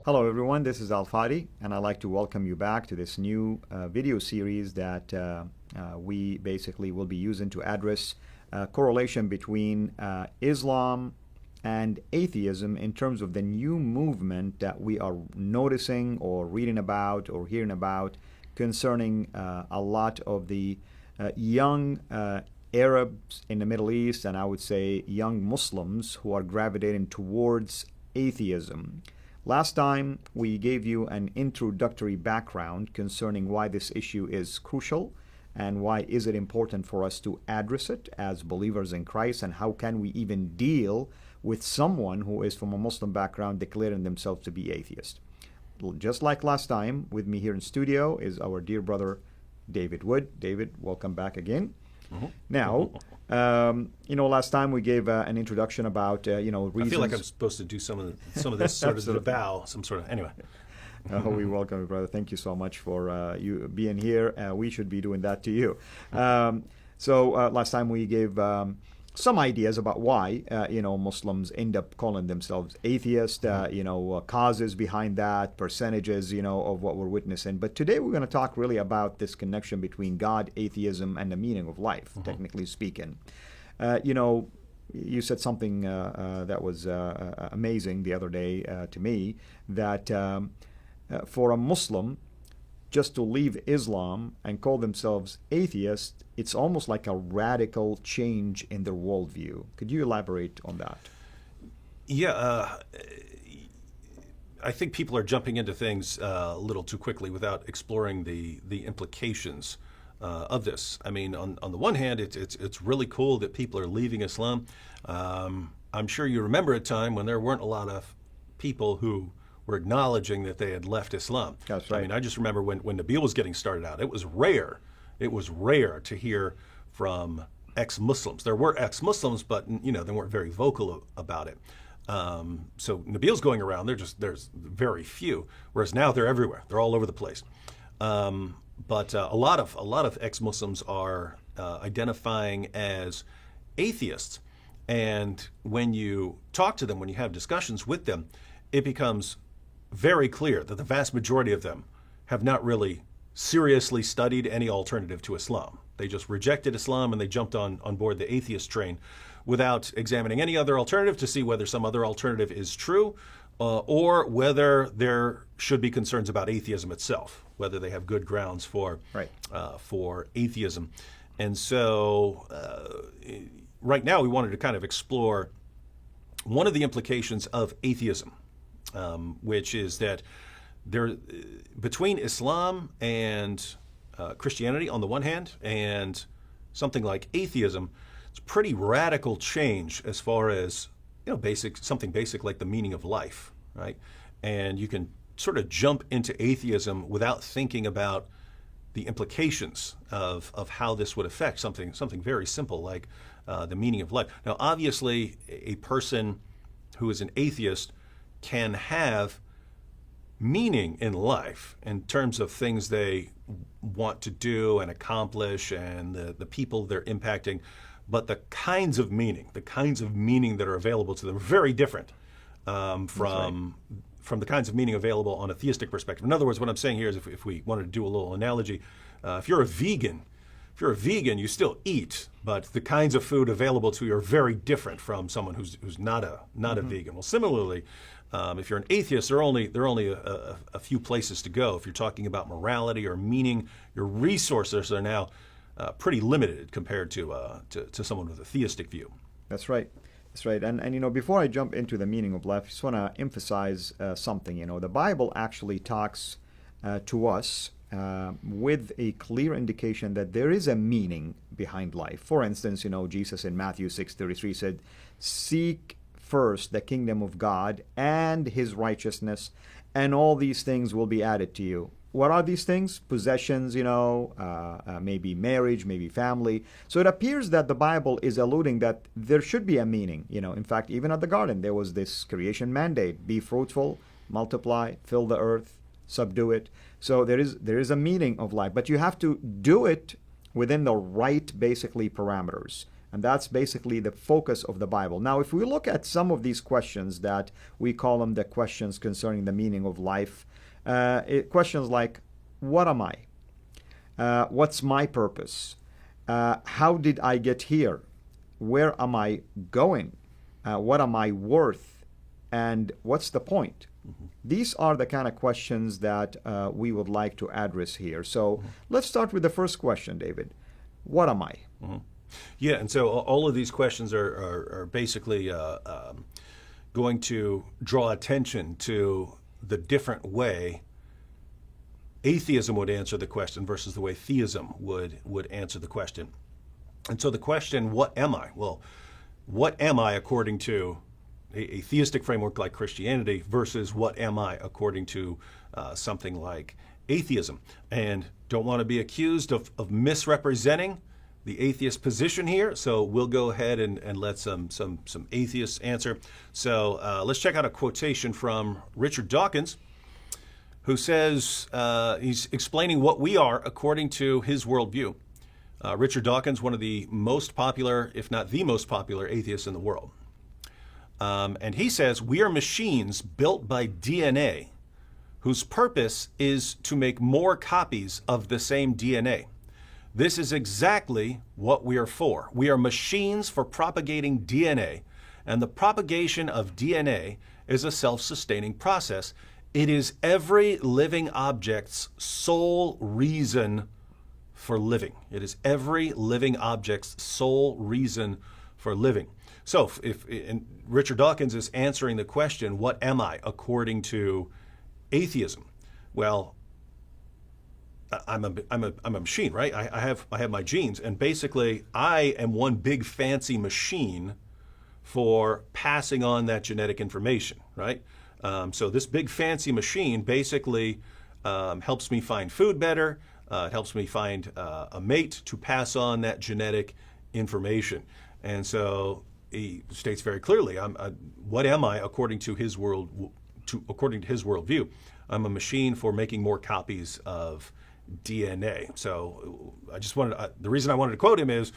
Hello everyone, this is Fadi, and I'd like to welcome you back to this new video series that we basically will be using to address correlation between Islam and atheism in terms of the new movement that we are noticing or reading about or hearing about concerning a lot of the young Arabs in the Middle East, and I would say young Muslims who are gravitating towards atheism. Last time we gave you an introductory background concerning why this issue is crucial and why is it important for us to address it as believers in Christ, and how can we even deal with someone who is from a Muslim background declaring themselves to be atheist. Just like last time, with me here in studio is our dear brother David Wood. David, welcome back again. Now, last time we gave an introduction about, reasons. I feel like I'm supposed to do some of this sort of the bow, anyway. We welcome you, brother. Thank you so much for you being here. We should be doing that to you. So last time we gave some ideas about why, Muslims end up calling themselves atheist, causes behind that, percentages, of what we're witnessing. But today we're going to talk really about this connection between God, atheism, and the meaning of life, technically speaking. You said something that was amazing the other day to me, that for a Muslim, just to leave Islam and call themselves atheist, it's almost like a radical change in their worldview. Could you elaborate on that? Yeah, I think people are jumping into things a little too quickly without exploring the implications of this. I mean, on the one hand, it's really cool that people are leaving Islam. I'm sure you remember a time when there weren't a lot of people who were acknowledging that they had left Islam. That's right. I mean, I just remember when Nabil was getting started out, it was rare to hear from ex-Muslims. There were ex-Muslims, but they weren't very vocal about it. So Nabil's going around, there's very few, whereas now they're everywhere. They're all over the place. But a lot of ex-Muslims are identifying as atheists, and when you talk to them, when you have discussions with them, it becomes very clear that the vast majority of them have not really seriously studied any alternative to Islam. They just rejected Islam and they jumped on board the atheist train without examining any other alternative to see whether some other alternative is true or whether there should be concerns about atheism itself, whether they have good grounds for atheism. And so right now we wanted to kind of explore one of the implications of atheism, which is that between Islam and Christianity on the one hand, and something like atheism, it's a pretty radical change as far as something basic like the meaning of life, right? And you can sort of jump into atheism without thinking about the implications of how this would affect something very simple like the meaning of life. Now, obviously, a person who is an atheist can have meaning in life in terms of things they want to do and accomplish and the people they're impacting, but the kinds of meaning that are available to them are very different from the kinds of meaning available on a theistic perspective. In other words, what I'm saying here is if we wanted to do a little analogy, if you're a vegan, you still eat, but the kinds of food available to you are very different from someone who's not a vegan. Well, similarly, if you're an atheist, there are only a few places to go. If you're talking about morality or meaning, your resources are now pretty limited compared to someone with a theistic view. That's right. That's right. And before I jump into the meaning of life, I just want to emphasize something. The Bible actually talks to us with a clear indication that there is a meaning behind life. For instance, Jesus in Matthew 6:33 said, "Seek first the kingdom of God and his righteousness, and all these things will be added to you." What are these things? Possessions, maybe marriage, maybe family. So it appears that the Bible is alluding that there should be a meaning. In fact, even at the garden, there was this creation mandate: be fruitful, multiply, fill the earth, subdue it. So there is a meaning of life, but you have to do it within the right, basically, parameters. And that's basically the focus of the Bible. Now, if we look at some of these questions that we call them the questions concerning the meaning of life, questions like, what am I? What's my purpose? How did I get here? Where am I going? What am I worth? And what's the point? These are the kind of questions that we would like to address here. So let's start with the first question, David. What am I? Yeah, and so all of these questions are basically going to draw attention to the different way atheism would answer the question versus the way theism would answer the question. And so the question, what am I? Well, what am I according to a theistic framework like Christianity versus what am I according to something like atheism? And don't want to be accused of misrepresenting the atheist position here, so we'll go ahead and let some atheists answer. So let's check out a quotation from Richard Dawkins, who says, he's explaining what we are according to his worldview. Richard Dawkins, one of the most popular, if not the most popular atheists in the world. And he says, we are machines built by DNA, whose purpose is to make more copies of the same DNA. This is exactly what we are for. We are machines for propagating DNA, and the propagation of DNA is a self-sustaining process. It is every living object's sole reason for living. It is every living object's sole reason for living. So and Richard Dawkins is answering the question, what am I according to atheism? Well, I'm a machine, right? I have my genes, and basically I am one big fancy machine for passing on that genetic information, right? So this big fancy machine basically helps me find food better. It helps me find a mate to pass on that genetic information. And so he states very clearly, what am I according to his according to his worldview? I'm a machine for making more copies of DNA. So I just wanted the reason I wanted to quote him is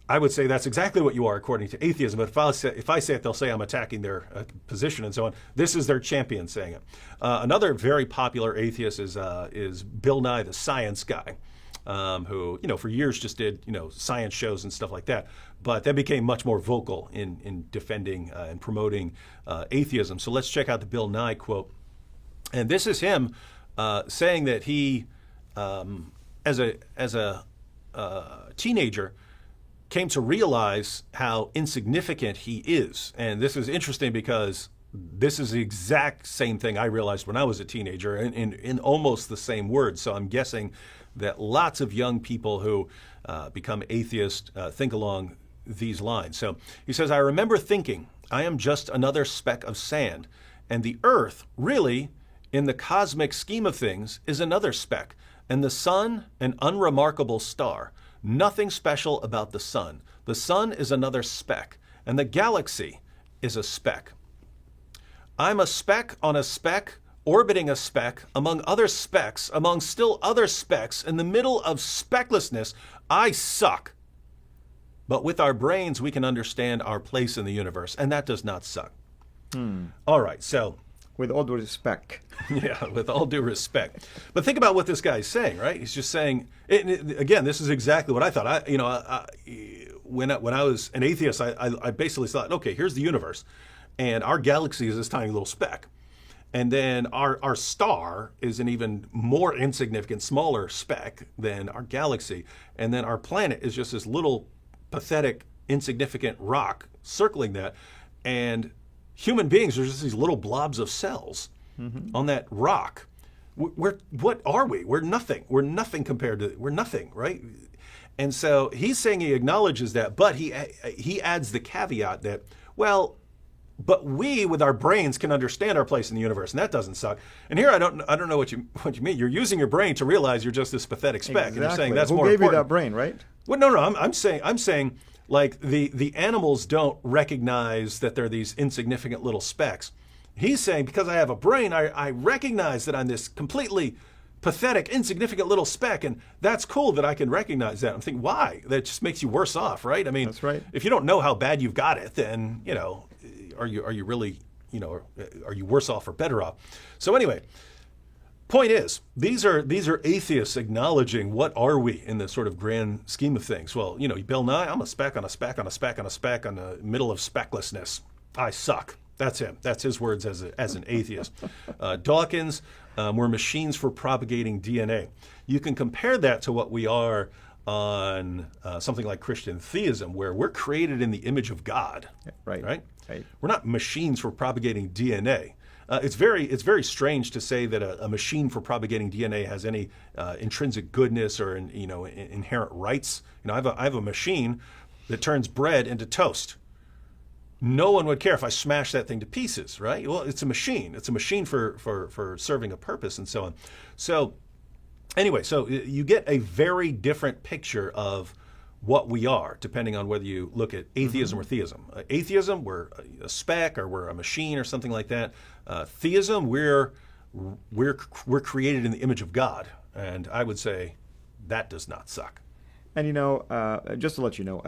I would say that's exactly what you are according to atheism. But if I say it, they'll say I'm attacking their position and so on. This is their champion saying it. Another very popular atheist is Bill Nye, the science guy, who for years just did science shows and stuff like that, but then became much more vocal in defending and promoting atheism. So let's check out the Bill Nye quote, and this is him saying that he, as a teenager, came to realize how insignificant he is. And this is interesting because this is the exact same thing I realized when I was a teenager in almost the same words. So I'm guessing that lots of young people who become atheists think along these lines. So he says, I remember thinking, I am just another speck of sand, and the earth, really, in the cosmic scheme of things, is another speck, and the sun, an unremarkable star. Nothing special about the sun. The sun is another speck, and the galaxy is a speck. I'm a speck on a speck, orbiting a speck, among other specks, among still other specks. In the middle of specklessness, I suck. But with our brains, we can understand our place in the universe, and that does not suck. All right, so... With all due respect. Yeah, with all due respect. But think about what this guy's saying, right? He's just saying, again, this is exactly what I thought. When I was an atheist, I basically thought, okay, here's the universe, and our galaxy is this tiny little speck. And then our star is an even more insignificant, smaller speck than our galaxy. And then our planet is just this little pathetic, insignificant rock circling that. And human beings are just these little blobs of cells on that rock. What are we? We're nothing. We're nothing compared to, we're nothing, right? And so he's saying he acknowledges that, but he adds the caveat that, well, but we with our brains can understand our place in the universe, and that doesn't suck. And here I don't know what you mean. You're using your brain to realize you're just this pathetic speck, exactly. And you're saying that's Who more gave important. you that brain, right? Well, no, I'm saying like the animals don't recognize that they're these insignificant little specks. He's saying because I have a brain, I recognize that I'm this completely pathetic, insignificant little speck, and that's cool that I can recognize that. I'm thinking, why? That just makes you worse off, right? I mean, that's right. If you don't know how bad you've got it, then are you really are you worse off or better off? So anyway, point is, these are atheists acknowledging what are we in the sort of grand scheme of things. Well, Bill Nye, I'm a speck on a speck on a speck on a speck on the middle of specklessness. I suck. That's him. That's his words as an atheist. Dawkins, we're machines for propagating DNA. You can compare that to what we are on something like Christian theism, where we're created in the image of God. Right. We're not machines for propagating DNA. It's very strange to say that a machine for propagating DNA has any intrinsic goodness or inherent rights. I have a machine that turns bread into toast. No one would care if I smash that thing to pieces, right? Well, it's a machine. It's a machine for serving a purpose and so on. So anyway, so you get a very different picture of what we are, depending on whether you look at atheism or theism. Atheism, we're a speck or we're a machine or something like that. Theism, we're created in the image of God, and I would say that does not suck. And just to let you know,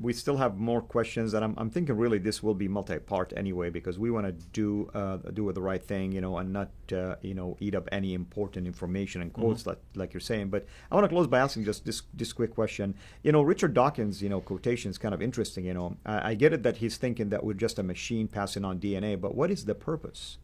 we still have more questions, and I'm thinking really this will be multi-part anyway, because we want to do the right thing, and not eat up any important information and quotes like you're saying. But I want to close by asking just this quick question. Richard Dawkins, quotation is kind of interesting. I get it that he's thinking that we're just a machine passing on DNA, but what is the purpose?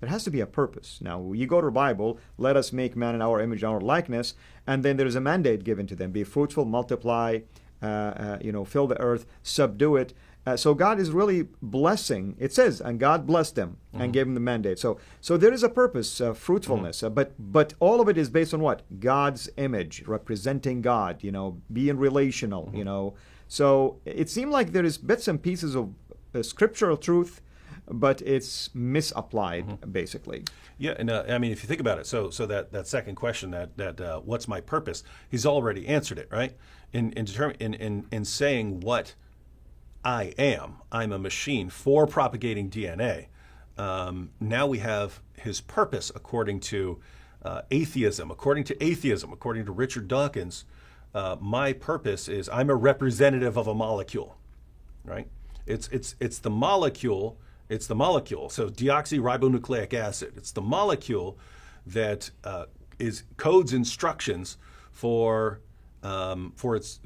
There has to be a purpose. Now, you go to the Bible, let us make man in our image, our likeness, and then there's a mandate given to them: be fruitful, multiply, fill the earth, subdue it. So God is really blessing. It says, and God blessed them and gave them the mandate. So there is a purpose, fruitfulness. But all of it is based on what? God's image, representing God. Being relational. So it seemed like there is bits and pieces of scriptural truth, but it's misapplied, basically. Yeah, and I mean, if you think about it, so that second question, that what's my purpose? He's already answered it, right? In saying what I am, I'm a machine for propagating DNA. Now we have his purpose according to atheism. According to Richard Dawkins, my purpose is I'm a representative of a molecule, right? It's the molecule. It's the molecule. So deoxyribonucleic acid. It's the molecule that codes instructions for us,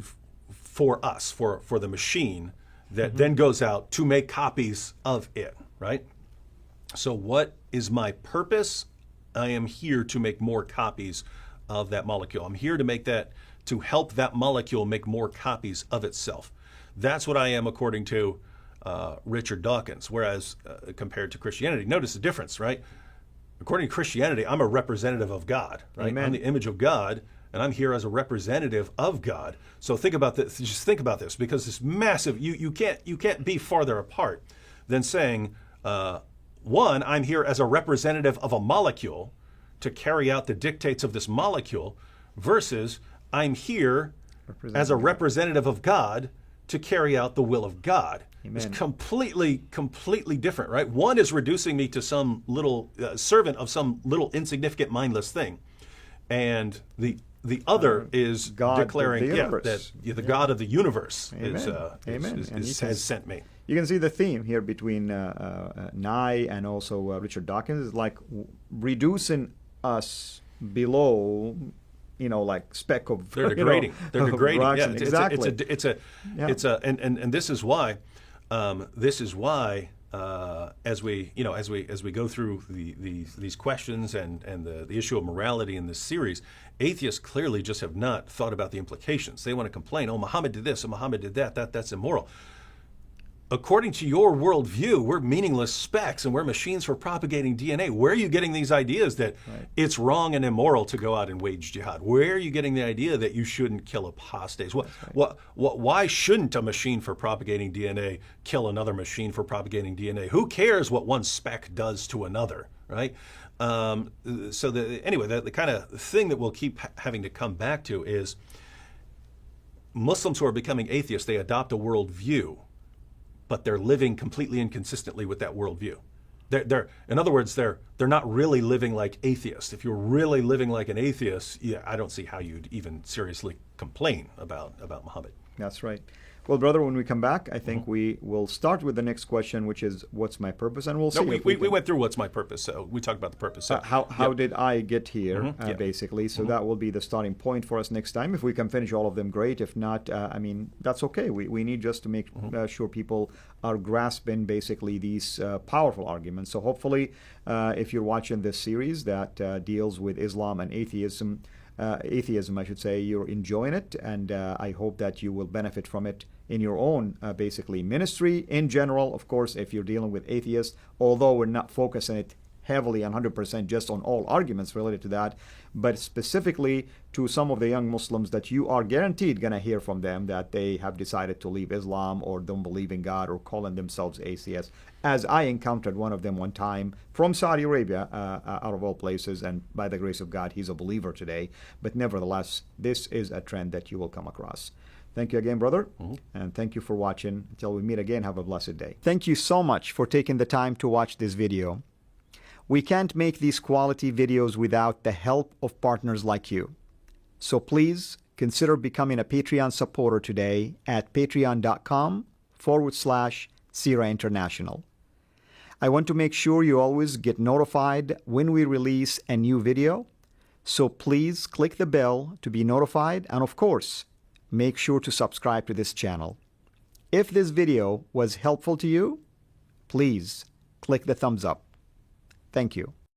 for the machine that then goes out to make copies of it, right? So what is my purpose? I am here to make more copies of that molecule. I'm here to help that molecule make more copies of itself. That's what I am according to Richard Dawkins, whereas compared to Christianity, notice the difference, right? According to Christianity, I'm a representative of God, right? Amen. I'm the image of God, and I'm here as a representative of God. So think about this. Just think about this, because it's massive. You can't be farther apart than saying, one, I'm here as a representative of a molecule to carry out the dictates of this molecule, versus I'm here as a representative of God to carry out the will of God. Amen. It's completely different, right? One is reducing me to some little servant of some little insignificant, mindless thing, and the other is God declaring that the God of the universe Amen. has sent me. You can see the theme here between Nye and also Richard Dawkins is like reducing us below, like speck of. They're degrading. They're degrading. Yeah, exactly. And this is why. As we go through these questions and the issue of morality in this series, atheists clearly just have not thought about the implications. They want to complain, Muhammad did this, Muhammad did that. That's immoral. According to your worldview, we're meaningless specks and we're machines for propagating DNA. Where are you getting these ideas that it's wrong and immoral to go out and wage jihad? Where are you getting the idea that you shouldn't kill apostates? Why shouldn't a machine for propagating DNA kill another machine for propagating DNA? Who cares what one speck does to another, right? So the kind of thing that we'll keep having to come back to is Muslims who are becoming atheists, they adopt a worldview, but they're living completely inconsistently with that worldview. In other words, they're not really living like atheists. If you're really living like an atheist, yeah, I don't see how you'd even seriously complain about Muhammad. That's right. Well, brother, when we come back, I think we will start with the next question, which is, what's my purpose? And we'll see. No, we went through what's my purpose, so we talked about the purpose. So. How did I get here, basically? So that will be the starting point for us next time. If we can finish all of them, great. If not, I mean, that's okay. We need just to make sure people are grasping, basically, these powerful arguments. So hopefully, if you're watching this series that deals with Islam and atheism, I should say, you're enjoying it, and I hope that you will benefit from it in your own, basically, ministry in general. Of course, if you're dealing with atheists, although we're not focusing it heavily and 100% just on all arguments related to that, but specifically to some of the young Muslims that you are guaranteed going to hear from them that they have decided to leave Islam or don't believe in God or calling themselves atheists, as I encountered one of them one time from Saudi Arabia, out of all places, and by the grace of God, he's a believer today. But nevertheless, this is a trend that you will come across. Thank you again, brother, and thank you for watching. Until we meet again, have a blessed day. Thank you so much for taking the time to watch this video. We can't make these quality videos without the help of partners like you. So please consider becoming a Patreon supporter today at patreon.com/CIRA International. I want to make sure you always get notified when we release a new video. So please click the bell to be notified, and of course, make sure to subscribe to this channel. If this video was helpful to you, please click the thumbs up. Thank you.